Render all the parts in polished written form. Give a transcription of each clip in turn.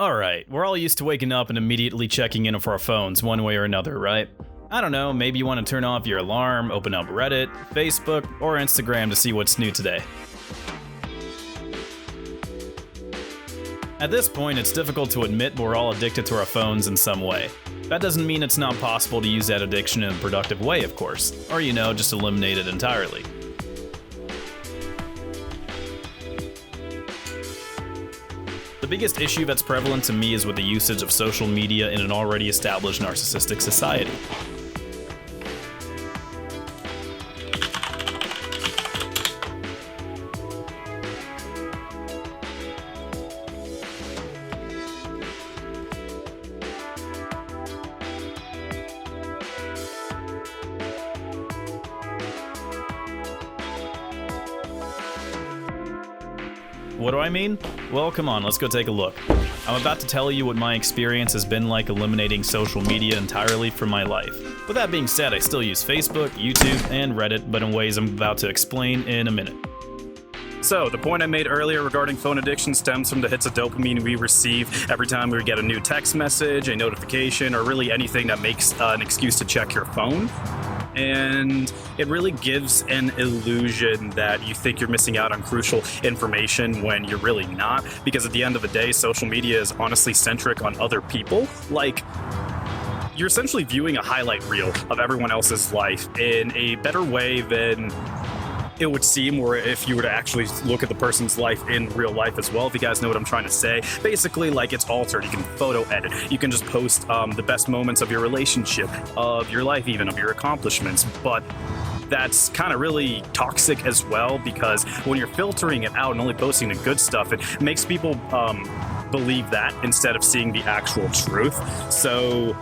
Alright, we're all used to waking up and immediately checking in for our phones one way or another, right? I don't know, maybe you want to turn off your alarm, open up Reddit, Facebook, or Instagram to see what's new today. At this point, it's difficult to admit we're all addicted to our phones in some way. That doesn't mean it's not possible to use that addiction in a productive way, of course, or just eliminate it entirely. The biggest issue that's prevalent to me is with the usage of social media in an already established narcissistic society. What do I mean? Well, come on, let's go take a look. I'm about to tell you what my experience has been like eliminating social media entirely from my life. With that being said, I still use Facebook, YouTube, and Reddit, but in ways I'm about to explain in a minute. So, the point I made earlier regarding phone addiction stems from the hits of dopamine we receive every time we get a new text message, a notification, or really anything that makes an excuse to check your phone. And it really gives an illusion that you think you're missing out on crucial information when you're really not, because at the end of the day, social media is honestly centric on other people. Like, you're essentially viewing a highlight reel of everyone else's life in a better way than it would seem, or if you were to actually look at the person's life in real life as well, if you guys know what I'm trying to say. Basically, like, it's altered. You can photo edit. You can just post the best moments of your relationship, of your life even, of your accomplishments. But that's kind of really toxic as well, because when you're filtering it out and only posting the good stuff, it makes people believe that instead of seeing the actual truth. So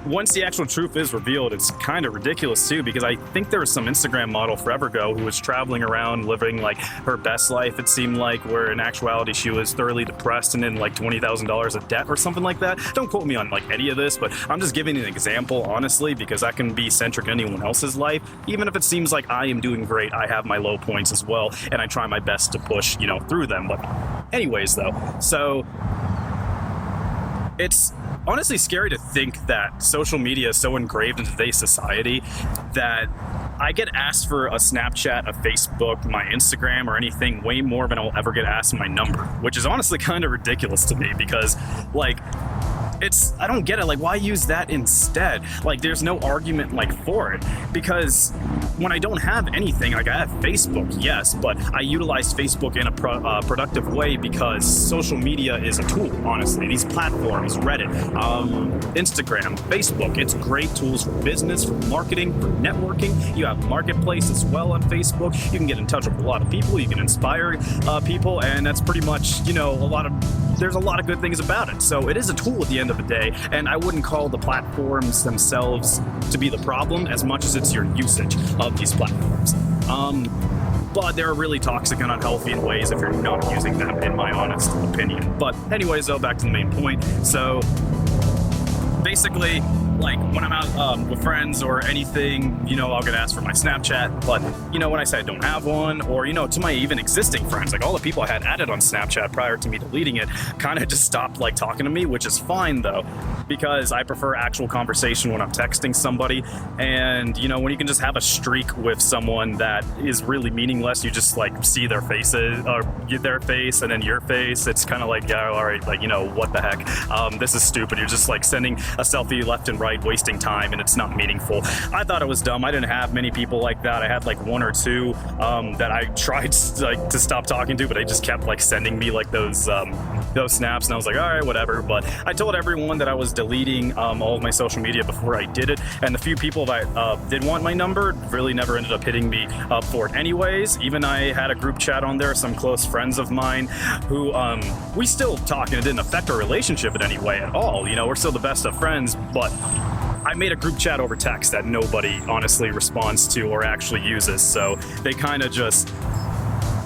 once the actual truth is revealed, it's kind of ridiculous too, because I think there was some Instagram model forever ago who was traveling around living like her best life, it seemed like, where in actuality she was thoroughly depressed and in like $20,000 of debt or something like that. Don't quote me on like any of this, but I'm just giving an example, honestly, because that can be centric in anyone else's life. Even if it seems like I am doing great, I have my low points as well, and I try my best to push, through them. But anyways though, so it's honestly scary to think that social media is so engraved in today's society that I get asked for a Snapchat, a Facebook, my Instagram, or anything way more than I'll ever get asked my number, which is honestly kind of ridiculous to me, because I don't get it. Like, why use that instead? Like, there's no argument for it, because when I don't have anything, like, I have Facebook, yes, but I utilize Facebook in a productive way, because social media is a tool, honestly. These platforms, Reddit, Instagram, Facebook, it's great tools for business, for marketing, for networking. You have Marketplace as well on Facebook. You can get in touch with a lot of people. You can inspire people, and that's pretty much, there's a lot of good things about it. So it is a tool at the end of the day, and I wouldn't call the platforms themselves to be the problem as much as it's your usage of these platforms. But they're really toxic and unhealthy in ways if you're not using them, in my honest opinion. But anyways, though, back to the main point. So basically, like, when I'm out with friends or anything, I'll get asked for my Snapchat, but, when I say I don't have one, or, to my even existing friends, like, all the people I had added on Snapchat prior to me deleting it kind of just stopped, talking to me, which is fine, though, because I prefer actual conversation when I'm texting somebody, and, when you can just have a streak with someone that is really meaningless, you just, see their faces, or their face, and then your face, it's kind of like, yeah, all right, what the heck, this is stupid, you're just, sending a selfie left and right, wasting time, and it's not meaningful. I thought it was dumb. I didn't have many people like that. I had one or two that I tried to stop talking to, but they just kept sending me those snaps, and I was like, all right, whatever. But I told everyone that I was deleting all of my social media before I did it, and the few people that did want my number really never ended up hitting me up for it anyways. Even I had a group chat on there, some close friends of mine who we still talk, and it didn't affect our relationship in any way at all. We're still the best of friends, but I made a group chat over text that nobody honestly responds to or actually uses, so they kind of just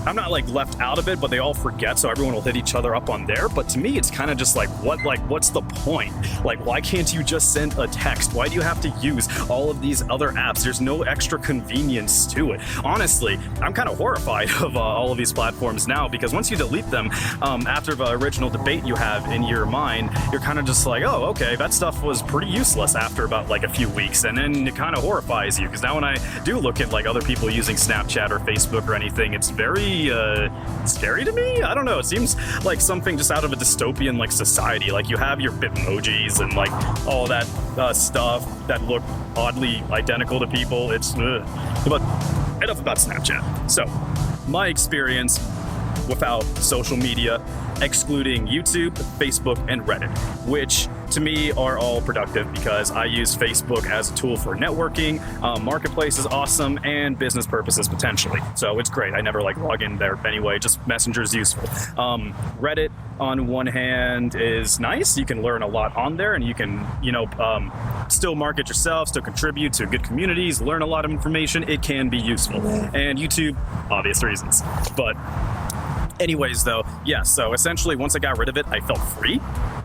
I'm not like left out of it, but they all forget, so everyone will hit each other up on there. But to me, it's kind of just like, what's the point? Like, why can't you just send a text? Why do you have to use all of these other apps? There's no extra convenience to it. Honestly, I'm kind of horrified of all of these platforms now, because once you delete them, after the original debate you have in your mind, you're kind of just like, oh, okay, that stuff was pretty useless after about like a few weeks, and then it kind of horrifies you, because now when I do look at like other people using Snapchat or Facebook or anything, it's very scary to me. I don't know, it seems like something just out of a dystopian like society. Like, you have your Bitmojis and like all that stuff that look oddly identical to people. It's but enough about Snapchat. So my experience without social media, excluding YouTube, Facebook, and Reddit, which to me are all productive because I use Facebook as a tool for networking, marketplace is awesome, and business purposes potentially. So it's great. I never like log in there anyway, just Messenger is useful. Reddit, on one hand, is nice. You can learn a lot on there, and you can, still market yourself, still contribute to good communities, learn a lot of information. It can be useful. And YouTube, obvious reasons. But anyways, though, yeah, so essentially once I got rid of it, I felt free.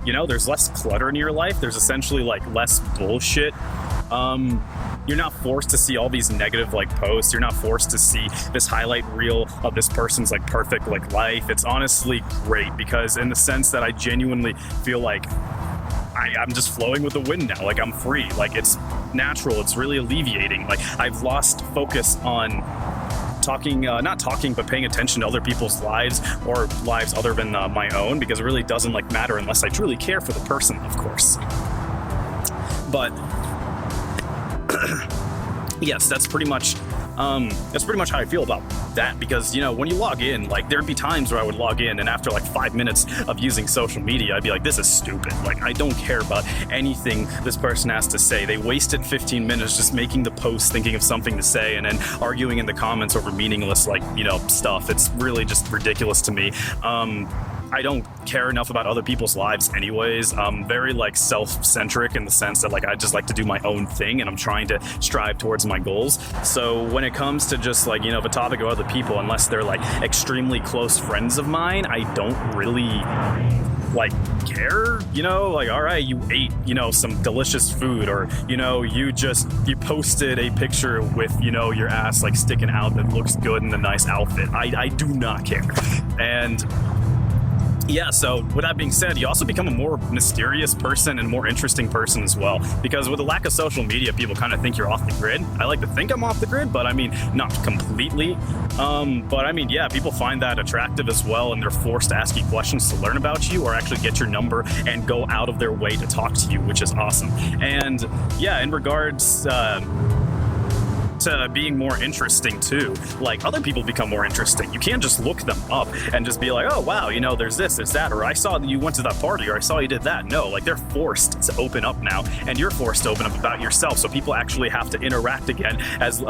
There's less clutter in your life. There's essentially like less bullshit. You're not forced to see all these negative like posts. You're not forced to see this highlight reel of this person's like perfect like life. It's honestly great, because in the sense that I genuinely feel like I'm just flowing with the wind now. Like, I'm free. Like, it's natural. It's really alleviating. Like, I've lost focus on not talking, but paying attention to other people's lives, or lives other than my own, because it really doesn't like matter unless I truly care for the person, of course. But yes, that's pretty much how I feel about that, because when you log in, like, there'd be times where I would log in and after like 5 minutes of using social media, I'd be like, this is stupid. Like, I don't care about anything this person has to say. They wasted 15 minutes just making the post, thinking of something to say, and then arguing in the comments over meaningless like stuff. It's really just ridiculous to me. I don't care enough about other people's lives anyways. I'm very like self-centric in the sense that like I just like to do my own thing, and I'm trying to strive towards my goals. So when it comes to just like the topic of other people, unless they're like extremely close friends of mine, I don't really like care. Like, all right, you ate some delicious food, or you posted a picture with your ass like sticking out that looks good in a nice outfit. I do not care. And yeah, so with that being said, you also become a more mysterious person and more interesting person as well, because with the lack of social media, people kind of think you're off the grid. I like to think I'm off the grid, but I mean, not completely. But I mean, yeah, people find that attractive as well, and they're forced to ask you questions to learn about you, or actually get your number and go out of their way to talk to you, which is awesome. And yeah, in regards to being more interesting too, like, other people become more interesting. You can't just look them up and just be like, oh wow, there's this, there's that, or I saw that you went to that party, or I saw you did that. No, like, they're forced to open up now, and you're forced to open up about yourself. So people actually have to interact again as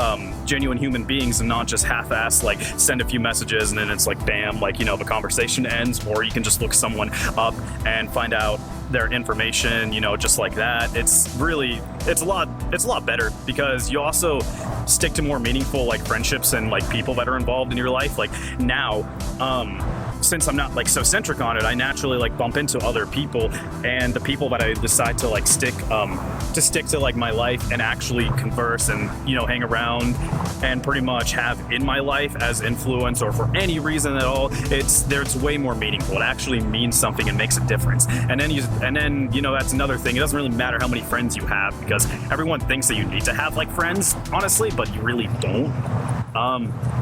genuine human beings, and not just half-ass like send a few messages and then it's like bam, like the conversation ends. Or you can just look someone up and find out their information, just like that. It's a lot better, because you also stick to more meaningful like friendships and like people that are involved in your life. Like, now since I'm not like so centric on it, I naturally like bump into other people, and the people that I decide to like stick to like my life and actually converse and hang around and pretty much have in my life as influence, or for any reason at all, it's way more meaningful. It actually means something and makes a difference. And then that's another thing. It doesn't really matter how many friends you have, because everyone thinks that you need to have like friends, honestly, but you really don't.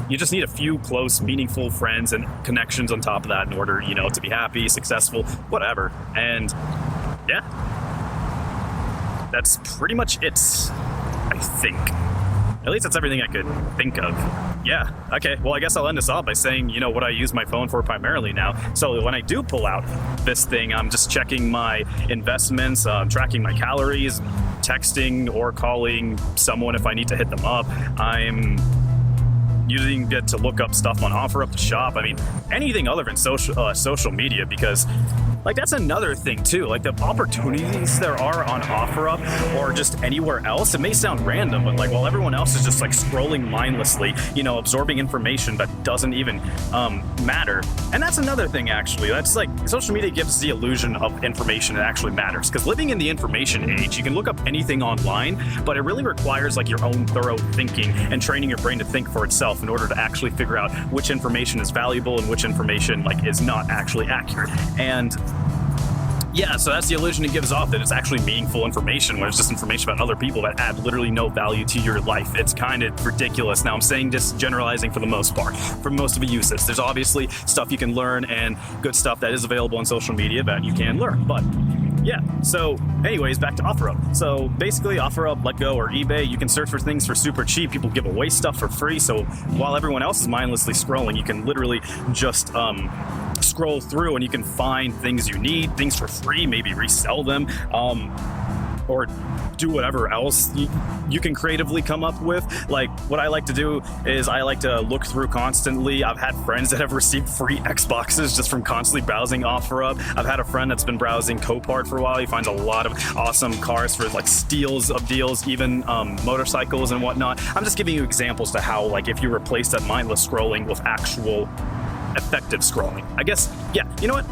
You just need a few close, meaningful friends and connections on top of that in order, to be happy, successful, whatever. And yeah, that's pretty much it, I think. At least that's everything I could think of. Yeah, okay, well, I guess I'll end this off by saying, what I use my phone for primarily now. So when I do pull out this thing, I'm just checking my investments, tracking my calories, texting or calling someone if I need to hit them up. I'm using it to look up stuff on OfferUp to shop. I mean, anything other than social media, because like that's another thing too. Like the opportunities there are on OfferUp or just anywhere else, it may sound random, but like while everyone else is just like scrolling mindlessly, absorbing information that doesn't even matter. And that's another thing actually. That's like social media gives the illusion of information that actually matters. Because living in the information age, you can look up anything online, but it really requires like your own thorough thinking and training your brain to think for itself in order to actually figure out which information is valuable and which information like is not actually accurate. And yeah, so that's the illusion it gives off, that it's actually meaningful information when it's just information about other people that add literally no value to your life. It's kind of ridiculous. Now, I'm saying this generalizing for the most part, for most of the uses. There's obviously stuff you can learn and good stuff that is available on social media that you can learn, but yeah, so anyways, back to OfferUp. So basically OfferUp, LetGo, or eBay, you can search for things for super cheap. People give away stuff for free. So while everyone else is mindlessly scrolling, you can literally just scroll through and you can find things you need, things for free, maybe resell them, or do whatever else you can creatively come up with. Like what I like to do is I like to look through constantly. I've had friends that have received free Xboxes just from constantly browsing OfferUp. I've had a friend that's been browsing Copart for a while. He finds a lot of awesome cars for like steals of deals, even motorcycles and whatnot. I'm just giving you examples to how, like, if you replace that mindless scrolling with actual effective scrolling, I guess, yeah, you know what?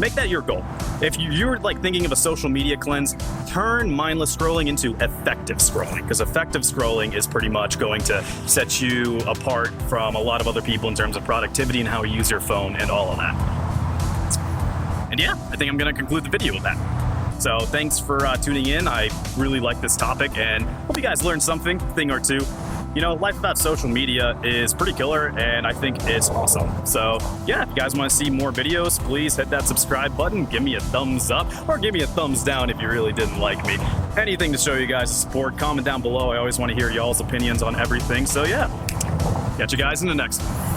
Make that your goal. If you're like thinking of a social media cleanse, turn mindless scrolling into effective scrolling, because effective scrolling is pretty much going to set you apart from a lot of other people in terms of productivity and how you use your phone and all of that. And yeah, I think I'm going to conclude the video with that. So thanks for tuning in. I really like this topic and hope you guys learned something, thing or two. Life without social media is pretty killer, and I think it's awesome. So yeah, if you guys want to see more videos, please hit that subscribe button, give me a thumbs up, or give me a thumbs down if you really didn't like me. Anything to show you guys support, comment down below. I always want to hear y'all's opinions on everything. So yeah, catch you guys in the next one.